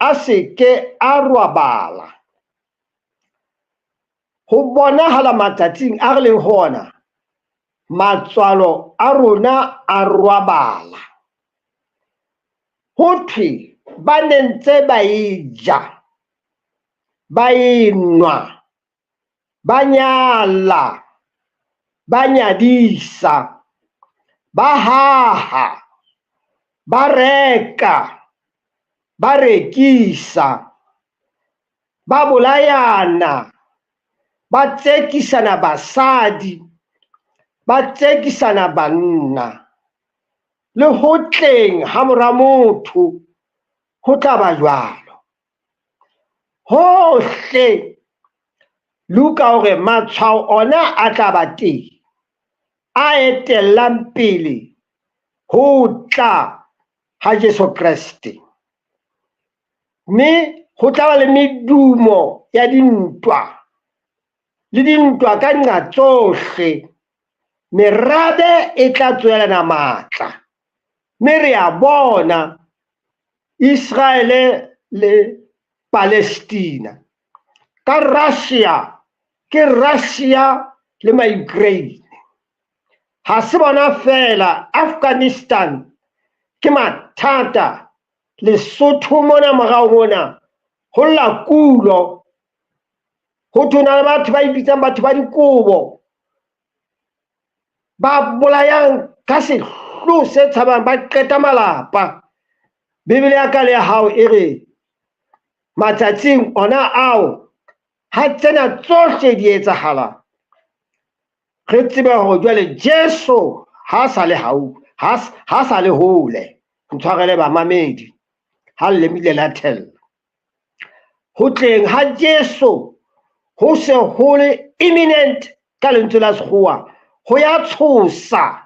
a se ke a robala. Ho bonahala matsatsing a re leng ho ona, matswalo a rona a robala. Ho thwe ba ne ntse ba e ja, ba e nwa, ba nyala, ba nyadisa, ba haha, ba reka, ba rekisa, ba bolayana, ba tsekisana basadi, ba tsekisana banna. Le ho tleng ha mora motho ho tla ba jwalo. Hohle Luka hore matshwao ona a tla ba teng, a etellang pele ho tla ha Jesu Kriste. Mme ho tla ba le medumo ya dintwa, le dintwa ka nqa tsohle. Merabe e tla tswelana matla. Mme re a bona Israel le Palestina, ka Russia ke Russia le ma-Ukraine. Ha se bona fela Afghanistan ke mathata, Lesotho mona morao mona ho lla kulo, ho thona le batho ba ibitsang batho ba dikobo, ba bolayang ka sehloho se tshabang, ba qeta malapa. Bibele ya ka le hao e re matsatsing ona ao ha tsena tsohle di etsahala, re tsebe hore jwale Jesu ha sa le ha sa le hole. Ntshwarele bamamedi ha lemile la thella. Ho tleng ha Jesu ho se ho le imminent ka lentswe la sekgowa, ho ya tshosa.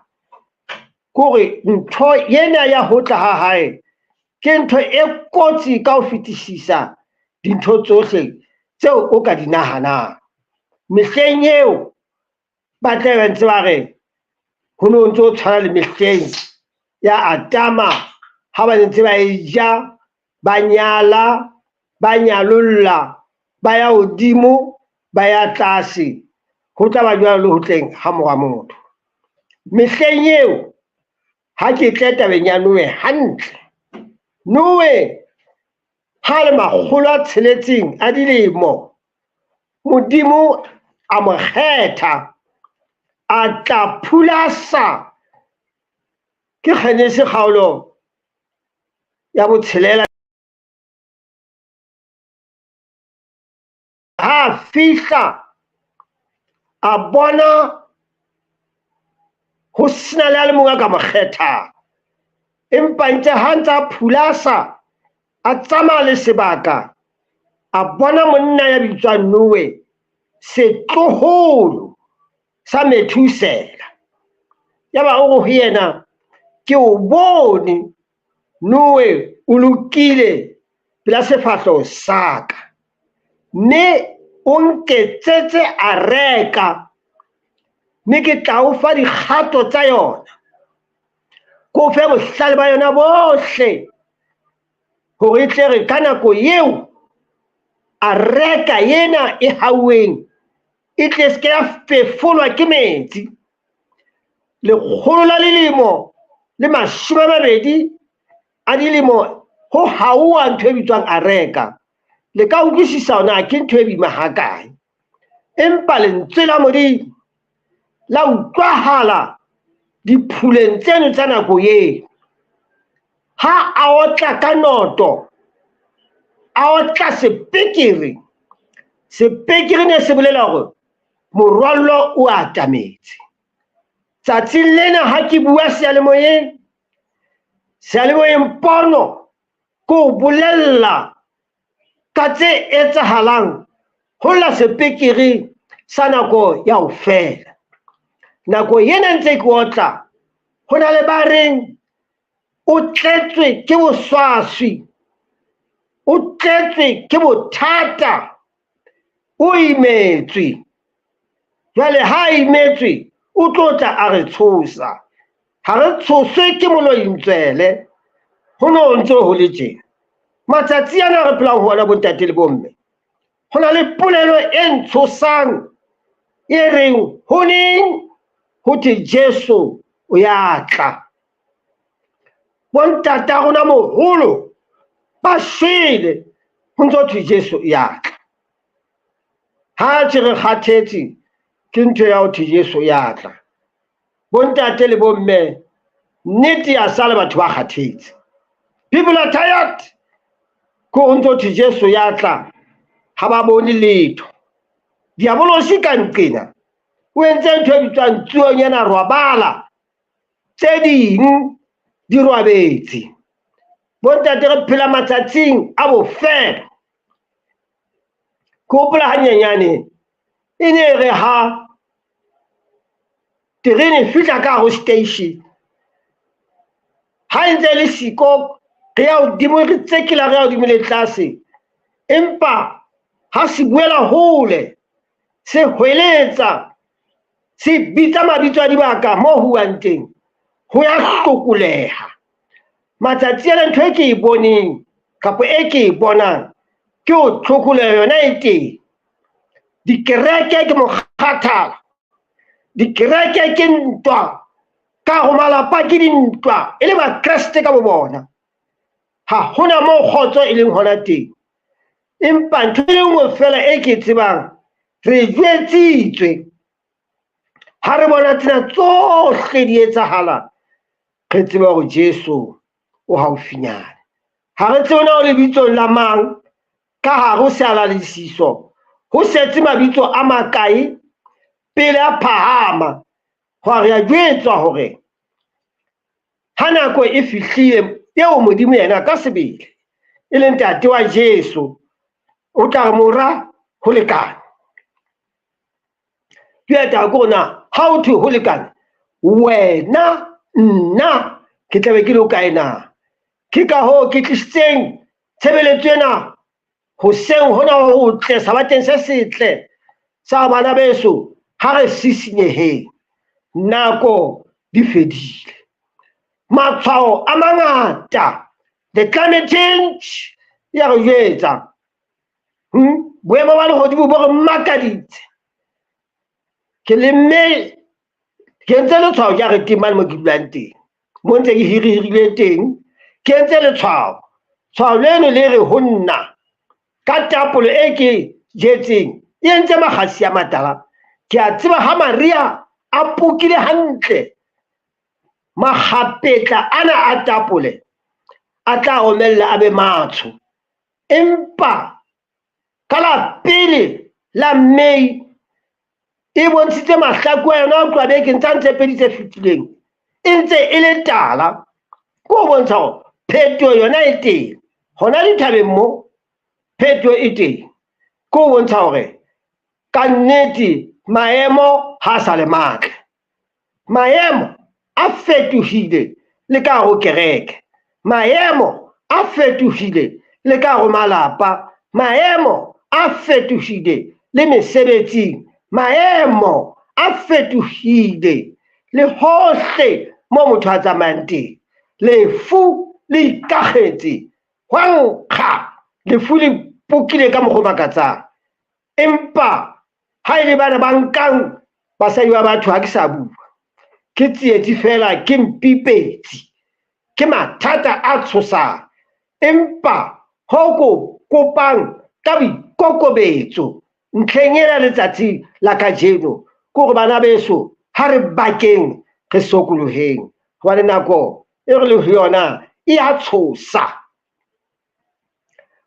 Kore ntho yena ya ho tla ha hae ke ntho e kotsi ka ho fetisisa dintho tsohle tseo o ka di nahanang. Mehleng eo ba tla be ntse ba re ho no ntso tshwana le mehleng ya Adama, ha ba ntse ba e ja, ba nyala, ba nyalolla, ba ya hodimo, ba ya tlase. Ho tla ba jwalo le ho tleng ha mora motho. Mehleng eo ha ke tle tabeng ya Noe hantle, Noe ha le 600 a dilemo, Modimo a mo kgetha a tla phulasa. Ke Kgenese kgaolo ya botshelela, ha fihla a bona ho sena le a le mong a ka mo kgethang, empa ntse ha ntse a phulasa a tsamaya le sebaka, a bona monna ya bitswang Noe, setloholo sa Methusela. Yaba o re ho yena, ke o bone Noe o lokile pela sefahleho sa ka, mme o nketsetse a reka, mme ke tla o fa dikgato tsa yona, ko fe bohlale ba yona bohle, hore e tle re ka nako eo a reka yena e hauweng e tle se ke ya fefolwa ke metsi. 120 a dilemo ho hauwa ntho e bitswang a reka. Le ka utlwisisa hona ke ntho e boima hakae, empa lentswe la Modimo la utlwahala diphuleng tseno tsa nako eo. Ha a otla ka noto, a otla sepekere, sepekere ne se bolela hore morwallo o atametse. Tsatsing lena ha ke bua seyalemoyeng pono ko bolella ka tse etsahalang ho la sepekere sa nako ya ho fela. Nako yena ntse ke otla, ho na le ba reng o tletswe ke boswaswi, o tletswe ke bothata, o imetswe. Jwale ha imetswe o tlotla a re tshosa. Ha re tshoswe ke molointswele, ho no ntse ho le tjena. matsatsi ana re phelang ho ona bontate le bomme ho na le polelo e ntshosang e reng ho neng ho thwe Jesu o ya tla. Bontate a rona moholo ba shwele ho ntso thwe Jesu o ya tla. Ha tje re kgathetse ke ntho ya ho thwe Jesu o ya tla. Bontate le bomme nnete ya sale batho ba kgathetse. People are tired. Ko ntso thwe Jesu ya tla ha ba bone letho. Diabolosi ka nqena o entse ntho e bitswang tsuong yana rwabala tse ding di rwabetse. Bontate re phela matsatsing a bofelo. Ke hopola hanyenyane e ne re ha terene fihla ka ho station ha ntse le siko re ya hodimo re tsekela re ya hodimo le tlase empa ha se buela hole se hweletsa se bitsa mabitso a dibaka mo huwang teng ho ya hlokoleha. Matsatsi a ntho e ke e boneng kapo e ke e bonang ke ho tlhokoleha yona e teng. Dikereke ke mokgathala, dikereke ke ntwa, ka ho malapa ke dintwa e le bakreste ka bo bona. Ha hona moo kgotso e leng hona teng. Empa ntho e nngwe fela e ke tsebang re jwetsitswe ha re bona tsena tsohle di etsahala re tseba hore Jesu o haufinyana. Ha re tsebe na o lebitsong la mang ka hare ho seala le siso ho setse mabitso a makae pele a phahama hwa re a jwetswa hore ha nako e fihlile eo Modimo yena ka sebele e leng ntate wa Jesu o tla re mora ho lekana. Ke kona ha o thwe ho lekana wena nna ke tlabe ke lo kae na. Ke ka hoo ke tlisitseng tshebeletso ena hoseng hona ho tle sabateng se setle sa bana beso ha re sisinyeheng. Nako di fedile, matshwao a mangata, the climate change ya re jwetsa boemo ba lehodimo bo re makaditse. Ke lemme ke entse letshwao ke a re temane mo ke dulang teng mo ntse ke hirile teng ke entse letshwao. Tshwao leno le re ho nna ka tapole e ke jetseng e entse makgasi a matala. Ke a tseba ha Maria a pukile hantle makgapetla ana a tapole a tla omella a be matsho. Empa ka la pele la Mei e bontshitse mahlako a yona ho tloha bekeng tsa ntse pedi tse fetileng e ntse e le tala. Ke ho bontsha hore phetoho yona e teng hona dithabeng mo phetoho e teng. Ke ho bontsha hore ka nnete maemo ha sa le matle, maemo a fetohile le ka ho kereke, maemo a fetohile le ka ho malapa, maemo a fetohile le mesebetsing, maemo a fetohile le hohle mo motho a tsamayang teng. Lefu le ikakgetse hwankga, lefu le pukile ka mokgwa makatsang. Empa ha ele bana ba nkang basadi ba batho ha ke sa bua, ke tsietsi fela, ke mpipetsi, ke mathata a tshosang. Empa ho ko kopang ka boikokobetso ntlheng ena letsatsi la kajeno ke hore bana beso ha re bakeng re sokoloheng hobane nako e re le ho yona e a tshosa.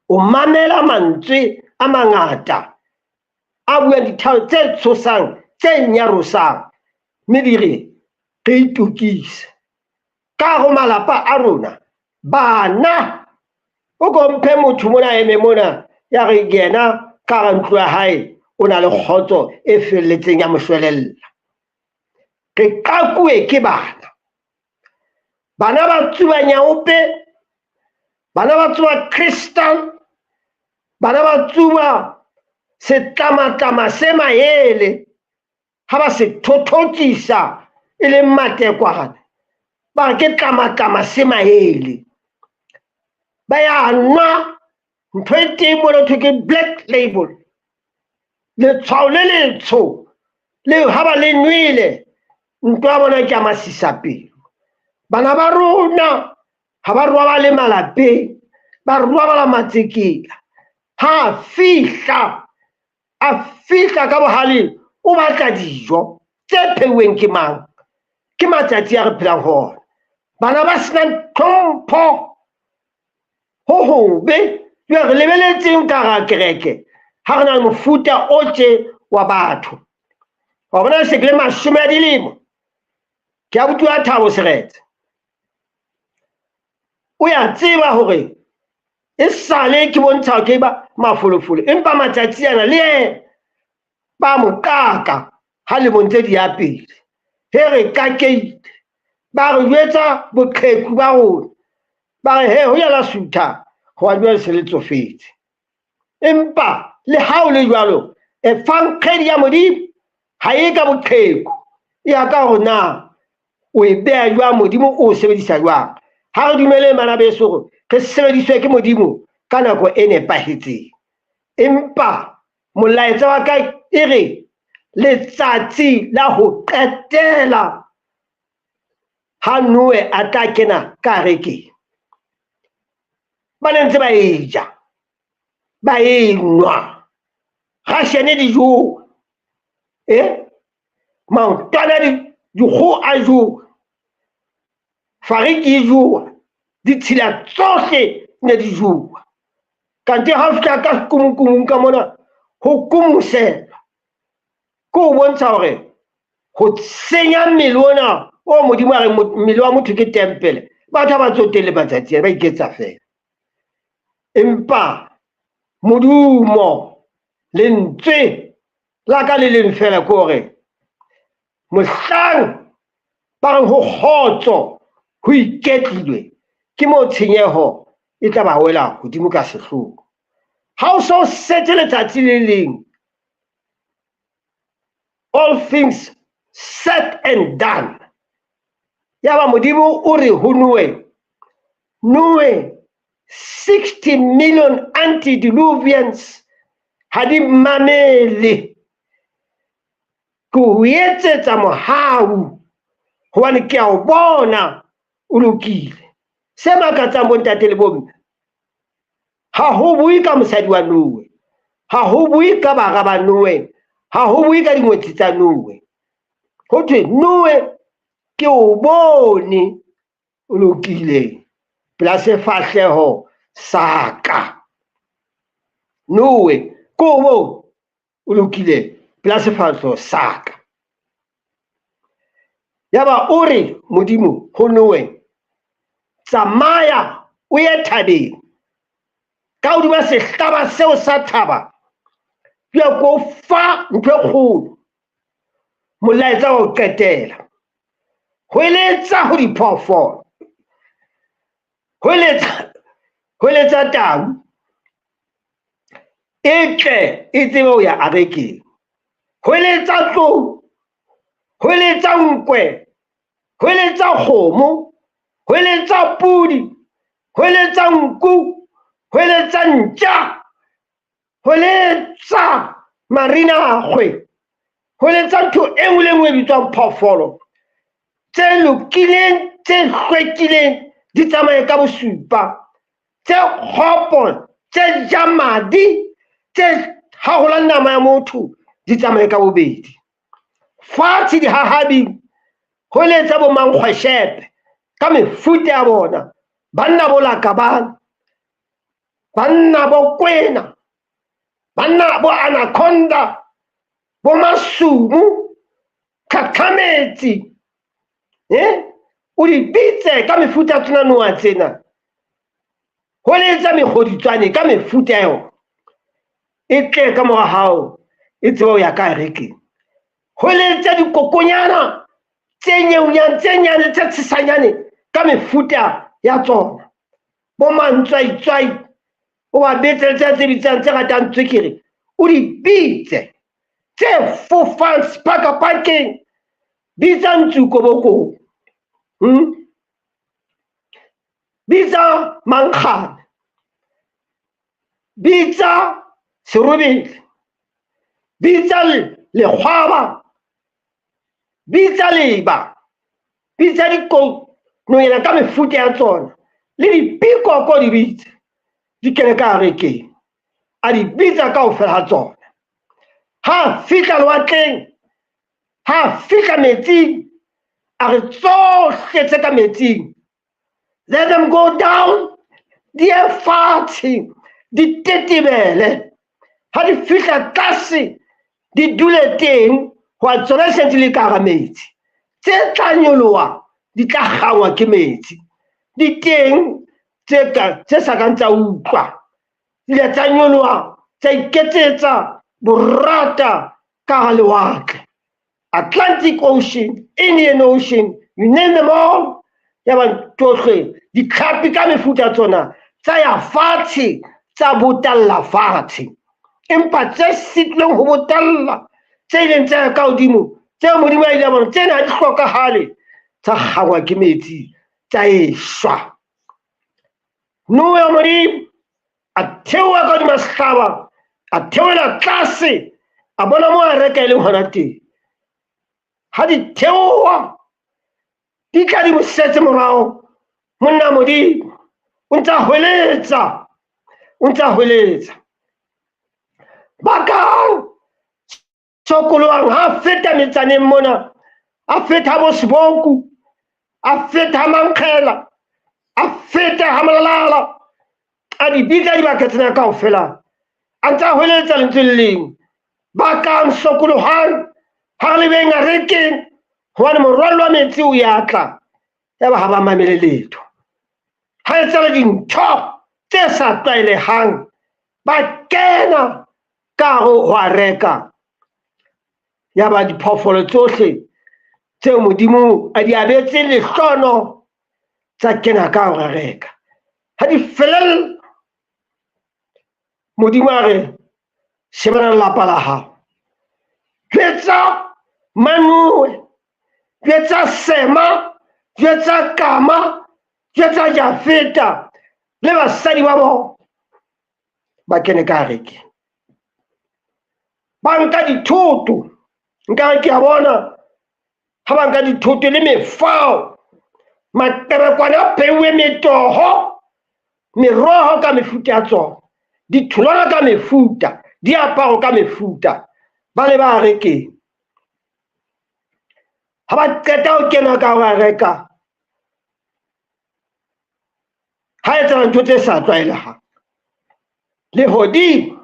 O mamela mantswe a mangata a buang dithao tse tshosang tse nyarosang mme di re re itukise ka ho malapa a rona. Bana o ko mphe motho mona eme mona ya re yena ka hara ntlo ya hae o na le kgotso e felletseng ya moshwelella. Re qakuwe ke bana ba tsuba nyaope, bana ba tsuba crystal, bana ba tsuba setlamatama se maele ha ba se thothokisa e le matekwane ba ke tlamatama se maele. ba ya nwa ntho e teng mona thwe ke black label letshwao le letsho le ha ba le nwele ntwa ya bona ke a masisapelo bana ba rona ha ba roba le malapeng ba roba la matsekela ha a fihla ka bohaleng o batla dijo tse pheuweng ke mang ke matsatsi a re phelang ho ona bana ba sena tlhompho ho hobe re lebeletseng ka hara kereke ha re na le mofuta o tje wa batho wa bona se ke le 10 dilemo ke a butua Thabo Seretse o ya tseba hore e sale ke bontsha ke ba mafolofolo empa matsatsi ana le ba mokaka ha le bontse di ya pele he re kakeile ba re jwetsa boqheku ba rona ba re he ho ya la sutha ho a jwela se le tsofetse empa le ha o le jwalo e fankgedi ya modimo ha e ka boqheku e ya ka hore na o e beha jwang modimo o sebedisa jwang ha re dumele bana beso hore re sebediswe ke modimo ka nako e nepahetseng empa molaetsa wa ka e re letsatsi la ho qetela ha Noe a tla kena ka reke ba ne ntse ba eja ba enwa ga shene dijo maotwana dikgo a jowa fariki e jowa ditshila tsohle ne di jowa kante ha fihla ka sekumukumung ka mona ho kumuselwa ko bontsha hore ho senya mmele ona o modimo a re mmele wa motho ke tempele batho ba tsotelle matsatsi ba iketsa fela empa modumo lentswe la ka le leng fela ko hore mohlang ba re ho kgotso ho iketlilwe ke mo tshenyeho e tla ba wela hodimo ka sehlooho ha o so setse letsatsi le leng all things said and done yaba modimo o re ho Noe 60 million antediluvians ha di mamele ko etsetsa mohau hobane ke a o bona o lokile se makatsang bontate le bomme ha ho bue ka mosadi wa Noe ha ho bue ka bara ba Noe ha ho bue ka dingwetsi tsa Noe ho thwe Noe ke o bone o lokile pela sefahleho saka Noe ko bo o lokile pela sefahleho saka yaba o re modimo ho Noe tsamaya o ye thabeng ka hodima sehlaba seo sa thaba ya ko fa ntho e kgolo molaetsa wa ho qetela ho eletsa ho diphoofolo ho eletsa tau e tle e tsebe ho ya arekeng ho eletsa tlou ho eletsa nkwe ho eletsa kgomo ho eletsa pudi ho eletsa nku ho eletsa ntja ho eletsa marinakgwe ho eletsa ntho e nngwe le nngwe e bitswang phoofolo tse lokileng tse hlwekileng di tsamaye ka bosupa tse kgopo tse jamadi tse hahola nama ya motho di tsamaye ka bobedi fatshe di hahabing ho eletsa bo mankgweshepe ka mefuta ya bona banna bo lakabane banna bo kwena banna bo anaconda bo masumu kakametsi o di bitse ka mefuta tsena noa tsena ho eletsa mekgoditswane ka mefuta yona e tle ka mora hao e tseba ho ya ka rekeng ho eletsa dikokonyana tse nyeunyane tse nyane tse tshesanyane ka mefuta ya tsona bo mantswaitswai o ba betse tse bitsang tse ratang tswekere o di bitse tse fofang sepakapakeng bitsa ntsukobokong bitsa mankgane bitsa serobele, bitsa lekgwaba, bitsa leba, bitsa dikononyana ka mefuta ya tsona le dipikoko di bitsa di kene ka garekeng a di bitsa kaofela ga tsona. Ha fihla lewatleng, ha fihla metsing, a re tsohle tse ka metsing, let them go down, di ye fatshe, di tetebele. Ha di fihla tlase, di dule teng goa tsona sentse le ka gara metsi. Tse tla nyoloha di tla kgangwa ke metsi. Di teng tse sa kang tsa utlwa, di ile tsa nyoloha tsa iketsetsa borata ka hara lewatle. Atlantic Ocean, Indian Ocean, you name them all. Ya ba tsohle ditlhapi ka mefuta tsona tsa ya fatshe tsa botalla fatshe, empa tse sitleng ho botalla tse ileng tsa ya ka hodimo, tse Modimo a ile a bona tsena ha di hlokahale, tsa kgangwa ke metsi tsa eshwa. Noa Modimo a theoha ka hodima sehlaba, a theohela tlase, a bona moo a reka e leng hona teng. Ha di theoha di tla di mo setse morao, monna Modimo o ntsa hweletsa, o ntsa hweletsa. Bakang sokolohang ha feta metsaneng mona, a feta bo Seboku, a feta Mankgela, a feta ha Malalala, a di bitsa dibaka tsena kaofela, a ntsa hweletsa lentswe le leng. Bakang sokolohang ha le beng a rekeng, hobane morwalo wa metsi o ya tla, ya ba ha ba mamele letho. Ha etsala dintho tse sa tlwaelehang, ba kena ka hare ho a reka. Ya ba diphoofolo tsohle tseo Modimo a di abetse lehlono tsa kena ka hare a reka. Ha di felella, Modimo a re shebana lelapa la hao, jwetsa Manoe, jwetsa Sema, jwetsa Kama, jwetsa Jafeta le basadi ba bona ba kene ka reke. Ba nka dithoto, nkare ke a bona ha ba nka dithoto le mefao, materekwane a pheuwe metoho, meroho ka mefuta ya tsona, ditholwana ka mefuta, diaparo ka mefuta, ba le ba rekeng. Ha ba qeta ho kena ka hare a reka, ha etsa ntho tse sa tlwaelehang, lehodimo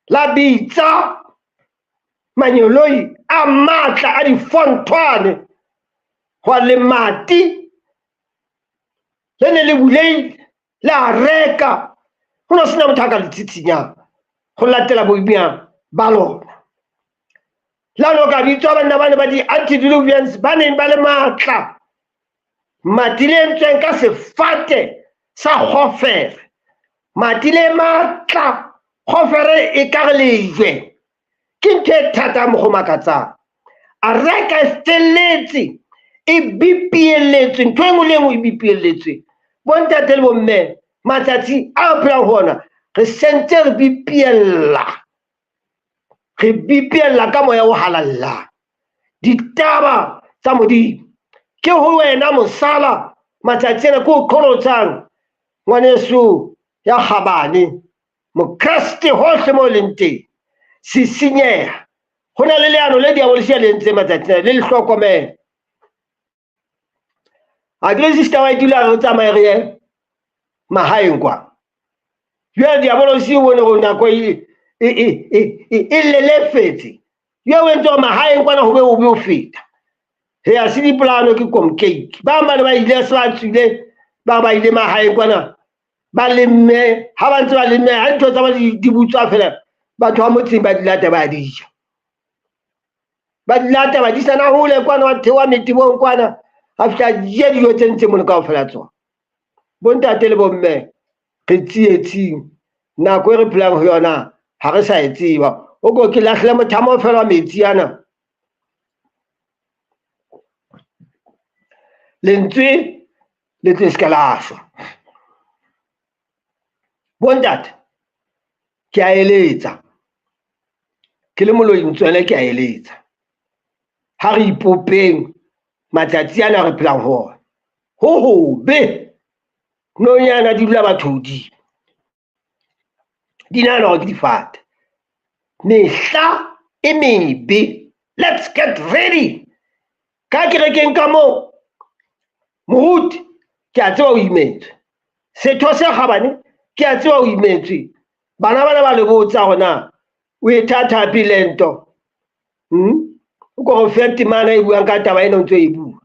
la bitsa manyoloi a matla a difonthwane, hwa lemati le ne le buleile le a reka, ho no sena motho a ka le tsitshinyang ho latela boimeng ba lona. La no ka bitswa banna bane ba di-antediluvians ba neng ba le matla, mati le entsweng ka sefate sa kgofere, mati le matla, kgofere e ka re lejwe. Ke ntho e thata mo go makatsang. A reka e felletse, e bipielletswe, ntho e nngwe le nngwe e bipielletswe. Bontate le bomme, matsatsi a phelang hona re sentse re bipiella ka moya o halallang ditaba tsa Modimo. Ke ho wena mosala matsatsi ana, ke o qholotsang ngwaneso ya kgabane, mokreste hohle mo leng teng, sisinyeha. Ho na le leano le diabolisi le entseng matsatsi ana, le le hlokomele. A ke sister wa dula re tsamaya re ye mahaeng kwa, jwale diabolisi o bone go nako e lelefetse, yo o entse mahaeng kwana ho be o be o feta. He a se dipolano ke komkeiki, ba bane ba ile se ba tswile, ba ile mahaeng kwana ba lemme, ha ba ntse ba lemme ha ntho tsa ba di butswa fela, batho ba motseng ba di lata ba di ja, ba di lata ba di sana hole kwana, wa thewa metibong kwana, ha fihla je dijo tse ntseng mona kaofela tsona. Bontate le bomme, re tsietsing, nako e re phelang ho yona ha re sa e tseba. O ko ke lahlele mothamo fela wa metsi ana, lentswe le tse ska la shwa. Bontate ke a eletsa ke le moloing tswele ke a eletsa ha re ipopeng matsatsi ana re phelang ho ona ho hobe nonyana di dula batho hodimo di nahana hore ke difate mehla e mebe. Let's get ready ka kerekeng ka moo moruti ke a tseba o imetswe setho se kgabane ke a tseba o imetswe bana ba le botsa gona o e thatha pele nto o go fete mana e buang ka taba ena o ntse e bua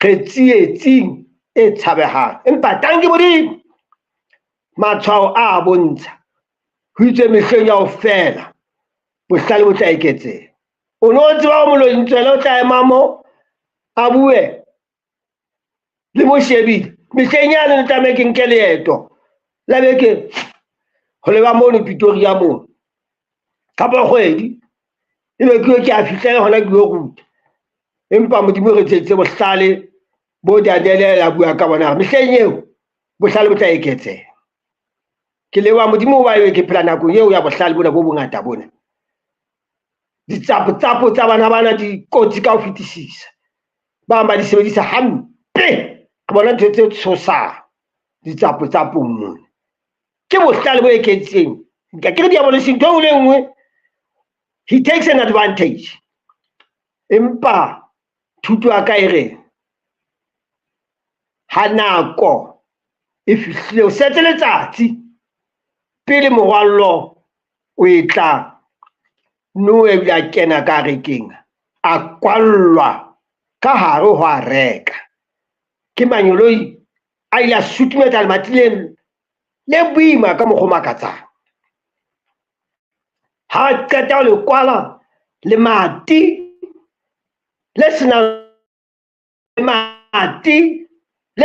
re tsietsing e tshabehang empa tanki modimo matshwao a bontsha ho itse mehleng ya ho fela bohlale bo tla eketseha o no tseba o moloing tswela o tla ema mo a bue le mo shebile mehleng yana le tlameha ke nke leeto la beke ho leba mono Pretoria moo kapa kgwedi ebe ke a fihlela hona ke yo ruta empa modimo re tsetse bohlale bo dadelela bua ka bona mehleng eo bohlale bo tla eketseha ke lewa modimo ba yo ke phela nakong eo ya bohlale bona bo bongata bona ditsapo tsa bana di kotsi ka ho fetisisa ba di sebedisa hampe ke bona ntho tse tshosang ditsapo mona ke bohlale bo eketseng ka ke re diabolisi ntho le nngwe he takes an advantage empa thuto a ka ere ha nako e fihlile o setse letsatsi pele morwallo o etla Noe bja kena ka rekeng a kwallwa ka hare ho a reka ke manyoloi a ile a sutumeta lematileng le boima ka mokgwa makatsang ha qeta ho le kwala le mati le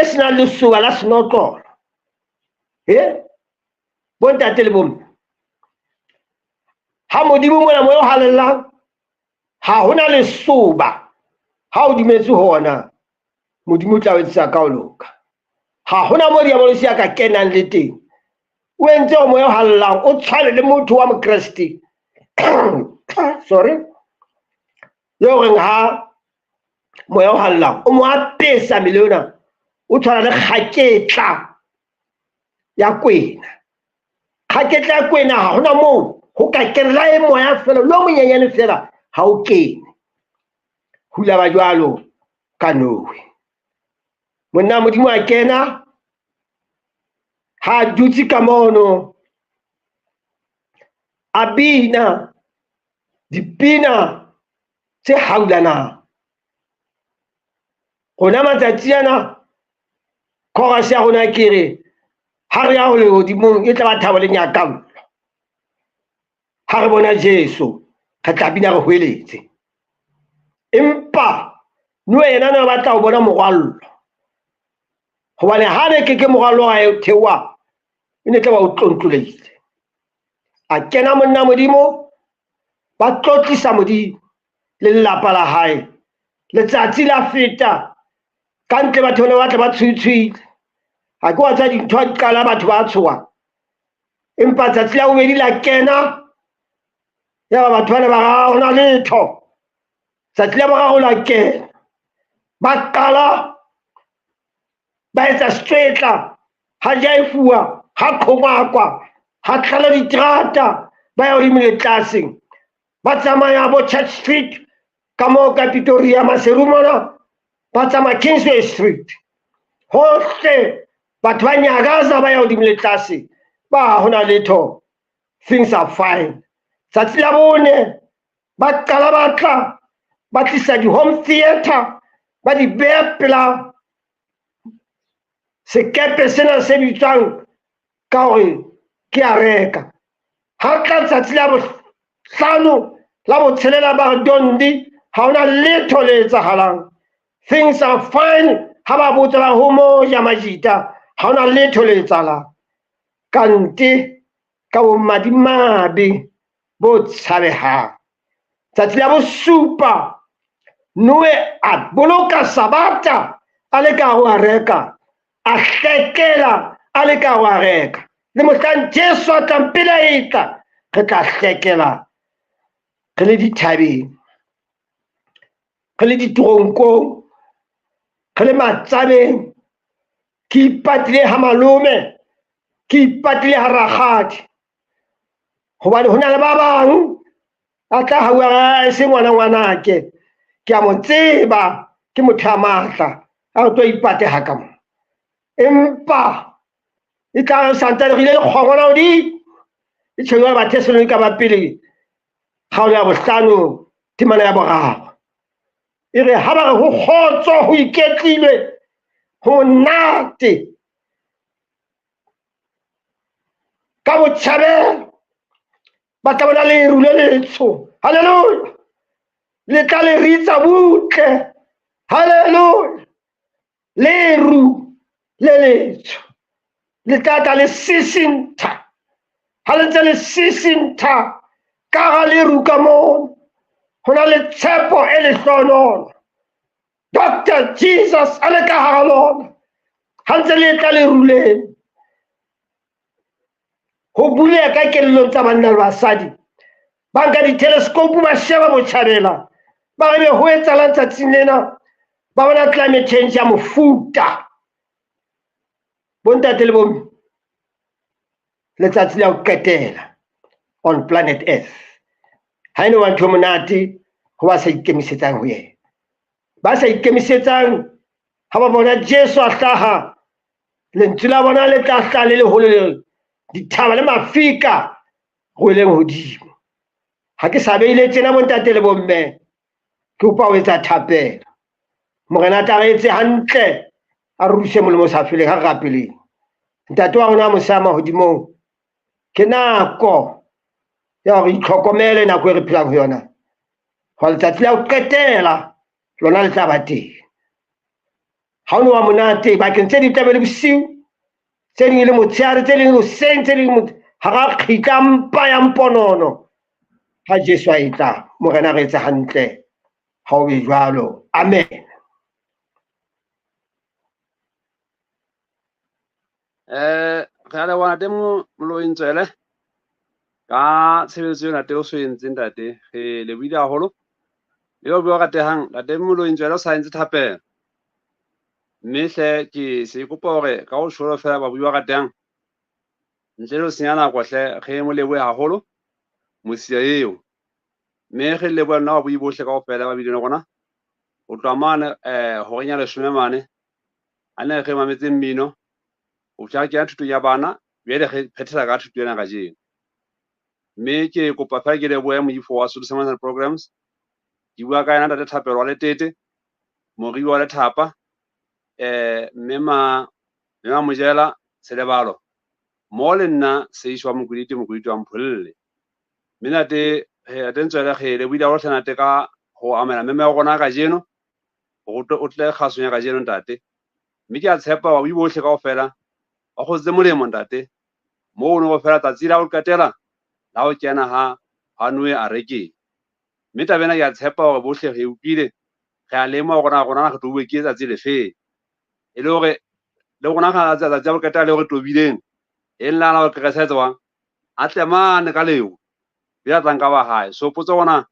sena lesoba la senotlolo bontate le bomme ha modimo mona mo o halellang ha hona lesoba ha o dimetse hona modimo o tla o etsa ka ho loka ha hona mo diabolisi ya ka kenang le teng o entse o moya o halellang o tshwane le motho wa mokreste sorry yo reng ha moya o halellang o mo apesa miliona o tshwana le kgaketla ya kwena kgaketla ya kwena ha hona moo ho ka kenela e moya fela lo monyenyane fela ha o kene hula ba jwalo ka Noe monna modimo a kena ha dutse ka mono a bina dipina tse haulanang rona matsatsi ana chorus ya rona ke re ha re ya ho lehodimong e tla ba thabo le nyakallo ha re bona Jesu re tla bina re hweletse empa Noe yena ne batla ho bona morwallo hobane ha ne ke morwallo wa thewa e ne tla ba o tlontloleile a kena monna modimo ba tlotlisa modimo le lelapa la hae letsatsi la feta ka ntle batho ba ne ba tla ba tshwitshwile ha ke wa tsa dintho a di qala batho ba tshoha empa tsatsi la bobedi la kena ya ba batho bana ba ga hona letho tsatsi la boraro la kena ba qala ba etsa stretla ha jaifua ha khongakwa ha tlala diterata ba ya hodimo le tlaseng ba tsamaya bo Church Street ka moo ka Pretoria Maseru mona ba tsamaya Kingsway Street hohle batho ba nyagaza ba ya hodimo le tlase ba hona letho things are fine tsatsi la bone ba qala batla ba tlisa di-home theatre ba di beha pela sekepe sena se bitswang ka hore ke a reka ha tla tsatsi la bohlano la botshelela ba re dondi ha hona letho le etsahalang things are fine ha ba botsa ba ho moja majita ha hona letho le etsahalang kante ka bomadimabe bo tshabehang tsatsi la bosupa Noe a boloka sabata a le ka ho a reka a hlekela a le ka ho a reka le mohlang Jesu a tlang pele a etla re tla hlekela re le dithabeng, re le ditoronkong, re le matsabeng, ke ipatile ha malome, ke ipatile ha rakgadi, hobane ho na le ba bang a tla hauwa se ngwanake, ke a mo tseba ke motho a matla a tlo ipate haka mo, empa e tla santane re ile lekgongwana hodimo e tshwenngwa Bathesalonika ba pele kgaolo ya 5 temana ya 3 e re ha ba re ho kgotso ho iketlilwe ho monate ka botjhabelo ba tla bona leru le letsho, halleluja, le tla le ritsa butle, halleluja, leru le letsho le tla le sisintha, ha le ntse le sisintha ka ga leru ka mono ho na le tshepo e lehlonono, Dr. Jesus a le ka hara lona ha ntse le tla leru leno. Ho buleha ka kelellong tsa banna le basadi ba nka ditelescope ba sheba botjhabela ba re ho etsahalang tsatsing lena, ba bona climate change ya mofuta. Bontate le bomme, letsatsi la ho qetela on planet Earth ha ene wa ntho monate ho ba sa ikemisetsang ho yena, ba sa ikemisetsang ha ba bona Jesu a hlaha, lentswe la bona le tla hlaha le leholo, dithaba le mafika go eleng hodimo. Ha ke sa beile tjena bontate le bomme, ke upa ho etsa thapelo, morena a tla re etse hantle a ruse molemo sa feleng ha re rapeleng. Ntate wa rona mosama hodimong, ke nako ya hore itlhokomele nako e re phelang ho yona, ho letsatsi la ho qetela lona le tla ba teng. Ha o no wa monate bakeng tse di tlabe le bosiu, tse ding e le motshehare, tse ding hoseng, tse ding hara kgitla mpa ya mponono, ha Jesu a etla morena re etse hantle ha o be jwalo, amen. Re a leboha ntate Moloi-Ntswele ka tshebetso ena ntate o so entseng ntate, re lebohile haholo le ho bua ratehang ntate Moloi-Ntswele o sa entse thapelo, mme hle ke se kopa hore ka ho sholo fela ba bua ratehang ntle le ho senya nako hle re mo lebohe haholo mosia eo, mme re leboha nna ba bui bohle kaofela ba bileng rona ho tloha mane ho renya 10 mane a ne re mametse mmino o tla ke thuto ya bana bjale re phethela ka thuto ena ka jeno. Mme ke kopa fela ke lebohe moifo wa Sotho Semanal Programs, ke bua ka ena ntate Thapelo wa Letete, Moribi wa Lethapa, mme ma Mojela Selebalo mo le nna Seiso wa Mokuditi wa Mpholle. Mme ntate Ntswele re lebohile ho hlana ntate ka ho amela meme ya rona ka jeno o tle kgasonya ka jeno ntate, mme ke a tshepa wa bui bohle kaofela wa go tse molemo ntate mo o no go fela tsatsi la ho qetela la ho kena ha Noe a rekeng. Mme tabena ke a tshepa hore bohle re utlwile, re a lema rona re tlo bue ke tsatsi le feng e le hore le rona ga tsatsi la ho qetela le hore tobileng e nna la ho kresetswa a tle mane ka leo ya tlang ka ba hae. So potso bona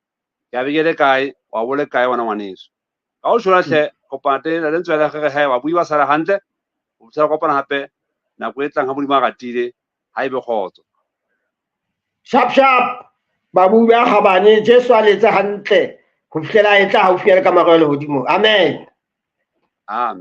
ya begele kae wa bole kae wana ngwaneso ka o shola hle kopate le Ntswele ge hae wa bui ba sala hantle o tsaya kopana hape nako e tlang ha modimo a ratile ha ebe kgotso. Sharp ba bui ba kgabane, Jesu a letse hantle ho fihlela a etla haufi ya le ka marelo hodimo, amen. Amen.